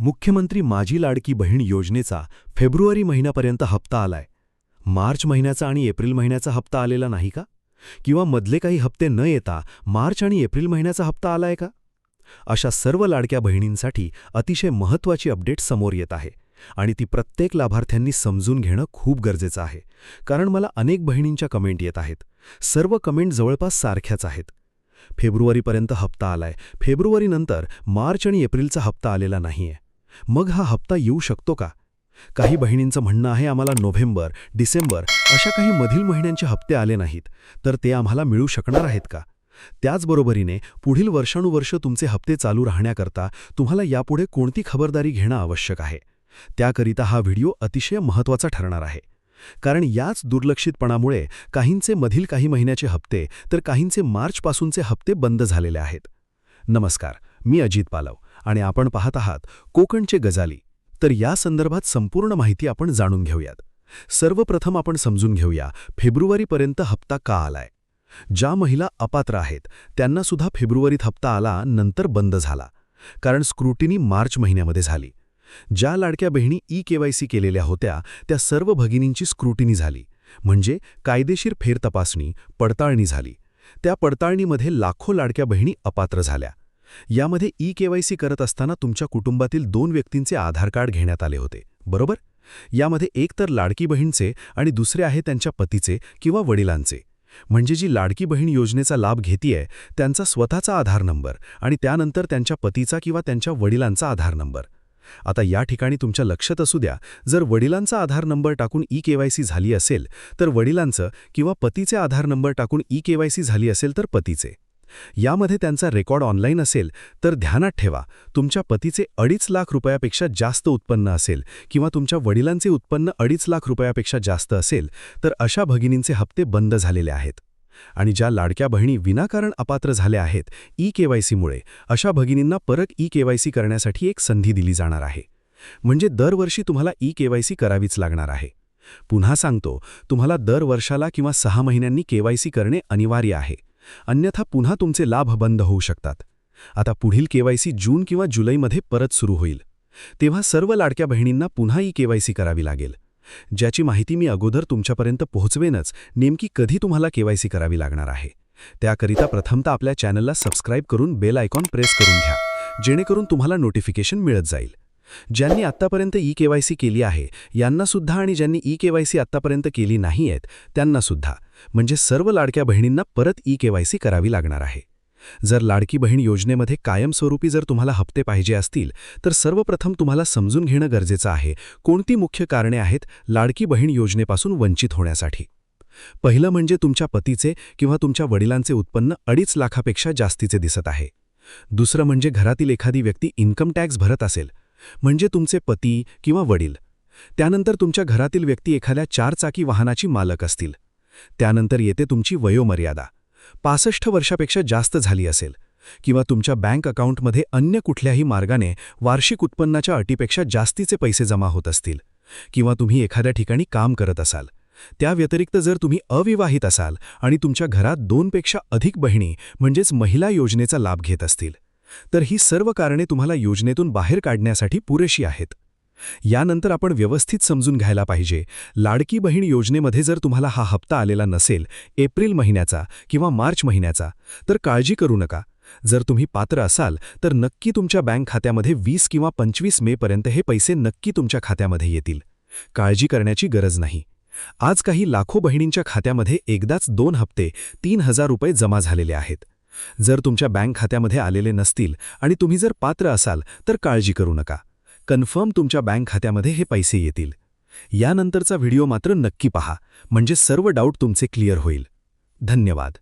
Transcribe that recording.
मुख्यमंत्री माझी लाडकी बहीण योजनेचा फेब्रुवारी महिन्यापर्यंत हप्ता आलाय. मार्च महिन्याचा आणि एप्रिल महिन्याचा हप्ता आलेला नाही का? किंवा मधले काही हप्ते न येता मार्च आणि एप्रिल महिन्याचा हप्ता आलाय का? अशा सर्व लाडक्या बहिणींसाठी अतिशय महत्त्वाची अपडेट समोर येत आहे आणि ती प्रत्येक लाभार्थ्यांनी समजून घेणं खूप गरजेचं आहे. कारण मला अनेक बहिणींच्या कमेंट येत आहेत. सर्व कमेंट जवळपास सारख्याच आहेत. फेब्रुवारीपर्यंत हप्ता आलाय, फेब्रुवारीनंतर मार्च आणि एप्रिलचा हप्ता आलेला नाहीये. मग हा हप्ता येऊ शकतो का? काही बहिणींचं म्हणणं आहे आम्हाला नोव्हेंबर, डिसेंबर अशा काही मधील महिन्यांचे हप्ते आले नाहीत, तर ते आम्हाला मिळू शकणार आहेत का? त्याचबरोबरीने पुढील वर्षानुवर्ष तुमचे हप्ते चालू राहण्याकरता तुम्हाला यापुढे कोणती खबरदारी घेणं आवश्यक आहे? त्याकरिता हा व्हिडिओ अतिशय महत्त्वाचा ठरणार आहे. कारण याच दुर्लक्षितपणामुळे काहींचे मधील काही महिन्याचे हप्ते तर काहींचे मार्चपासूनचे हप्ते बंद झालेले आहेत. नमस्कार, मी अजित पालव आणि आपण पाहत आहात कोकणचे गजाली. तर या संदर्भात संपूर्ण माहिती आपण जाणून घेऊयात. सर्वप्रथम आपण समजून घेऊया फेब्रुवारीपर्यंत हप्ता का आलाय. ज्या महिला अपात्र आहेत त्यांना सुद्धा फेब्रुवारीत हप्ता आला, नंतर बंद झाला. कारण स्क्रुटिनी मार्च महिन्यामध्ये झाली. ज्या लाडक्या बहिणी ई-केवायसी केलेल्या होत्या त्या सर्व भगिनींची स्क्रुटिनी झाली, म्हणजे कायदेशीर फेरतपासणी, पडताळणी झाली. त्या पडताळणीमध्ये लाखो लाडक्या बहिणी अपात्र झाल्या. यामध्ये ई-केवायसी करत असताना तुमच्या कुटुंबातील 2 व्यक्तींचे आधार कार्ड घेण्यात आले होते, बरोबर? यामध्ये एक तर लाडकी बहीणचे आणि दुसरे आहे त्यांच्या पतीचे किंवा वडिलांचे. म्हणजे जी लाडकी बहीण योजनेचा लाभ घेतीये त्यांचा स्वतःचा आधार नंबर आणि त्यानंतर त्यांच्या पतीचा किंवा त्यांच्या वडिलांचा आधार नंबर. आता या ठिकाणी तुमच्या लक्षात असू द्या, जर वडिलांचा आधार नंबर टाकून ई-केवायसी झाली असेल तर वडिलांचं किंवा पतीचे आधार नंबर टाकून ई-केवायसी झाली असेल तर पतीचे. यामध्ये त्यांचा रेकॉर्ड ऑनलाईन असेल तर ध्यानात ठेवा, तुमच्या पतीचे 2.5 लाख रुपयापेक्षा जास्त उत्पन्न असेल किंवा तुमच्या वडिलांचे उत्पन्न 2.5 लाख रुपयापेक्षा जास्त असेल तर अशा भगिनींचे हप्ते बंद झालेले आहेत. आणि ज्या लाडक्या बहिणी विनाकारण अपात्र झाल्या आहेत ई-केवायसीमुळे, अशा भगिनींना परत ई-केवायसी करण्यासाठी एक संधी दिली जाणार आहे. म्हणजे दरवर्षी तुम्हाला ई-केवायसी करावीच लागणार आहे. पुन्हा सांगतो, तुम्हाला दर वर्षाला किंवा 6 महिन्यांनी केवायसी करणे अनिवार्य आहे. अन्यथा पुन्हा तुमचे लाभ बंद होऊ शकतात. आता पुढील केवायसी जून किंवा जुलैमध्ये परत सुरू होईल. तेव्हा सर्व लाडक्या बहिणींना पुन्हा ई-केवायसी करावी लागेल. ज्याची माहिती मी अगोदर तुमच्यापर्यंत पोहोचवेनच, नेमकी कधी तुम्हाला केवायसी करावी लागणार आहे. त्याकरिता प्रथमतः आपल्या चॅनलला सबस्क्राईब करून बेल आयकॉन प्रेस करून घ्या, जेणेकरून तुम्हाला नोटिफिकेशन मिळत जाईल. ज्यांनी आत्तापर्यंत ई-केवायसी केली आहे यांनासुद्धा आणि ज्यांनी ई-केवायसी आत्तापर्यंत केली नाही आहेत त्यांनासुद्धा, म्हणजे सर्व लाडक्या बहिणींना परत ई-केवायसी करावी लागणार आहे. जर लाडकी बहीण योजनेमध्ये कायमस्वरूपी जर तुम्हाला हप्ते पाहिजे असतील तर सर्वप्रथम तुम्हाला समजून घेणं गरजेचं आहे कोणती मुख्य कारणे आहेत लाडकी बहीण योजनेपासून वंचित होण्यासाठी. पहिलं म्हणजे तुमच्या पतीचे किंवा तुमच्या वडिलांचे उत्पन्न 2.5 लाखापेक्षा जास्तीचे दिसत आहे. दुसरं म्हणजे घरातील एखादी व्यक्ती इन्कम टॅक्स भरत असेल, म्हणजे तुमचे पती किंवा वडील. त्यानंतर तुमच्या घरातील व्यक्ती एखाद्या 4 चाकी वाहनाची मालक असतील. त्यानंतर येते तुमची वयोमर्यादा 65 वर्षापेक्षा जास्त झाली असेल, किंवा तुमच्या बँक अकाउंटमध्ये अन्य कुठल्याही मार्गाने वार्षिक उत्पन्नाच्या अटीपेक्षा जास्तीचे पैसे जमा होत असतील, किंवा तुम्ही एखाद्या ठिकाणी काम करत असाल. त्या व्यतिरिक्त जर तुम्ही अविवाहित असाल आणि तुमच्या घरात 2 पेक्षा अधिक बहिणी म्हणजेच महिला योजनेचा लाभ घेत असतील, तर ही सर्व कारणे तुम्हाला योजनेतून बाहेर काढण्यासाठी पुरेशी आहेत. यानंतर आपण व्यवस्थित समजून घ्यायला पाहिजे, लाडकी बहीण योजनेमध्ये जर तुम्हाला हा हप्ता आलेला नसेल एप्रिल महिन्याचा किंवा मार्च महिन्याचा, तर काळजी करू नका. जर तुम्ही पात्र असाल तर नक्की तुमच्या बँक खात्यामध्ये 20 किंवा 25 मेपर्यंत हे पैसे नक्की तुमच्या खात्यामध्ये येतील. काळजी करण्याची गरज नाही. आज काही लाखो बहिणींच्या खात्यामध्ये एकदाच 2 हप्ते 3,000 रुपये जमा झालेले आहेत. जर तुमच्या बँक खात्यामध्ये आलेले नसतील आणि तुम्ही जर पात्र असाल तर काळजी करू नका. कन्फर्म तुमच्या बँक खात्यामध्ये हे पैसे येतील. यानंतरचा व्हिडिओ मात्र नक्की पहा, म्हणजे सर्व डाऊट तुमचे क्लिअर होईल. धन्यवाद.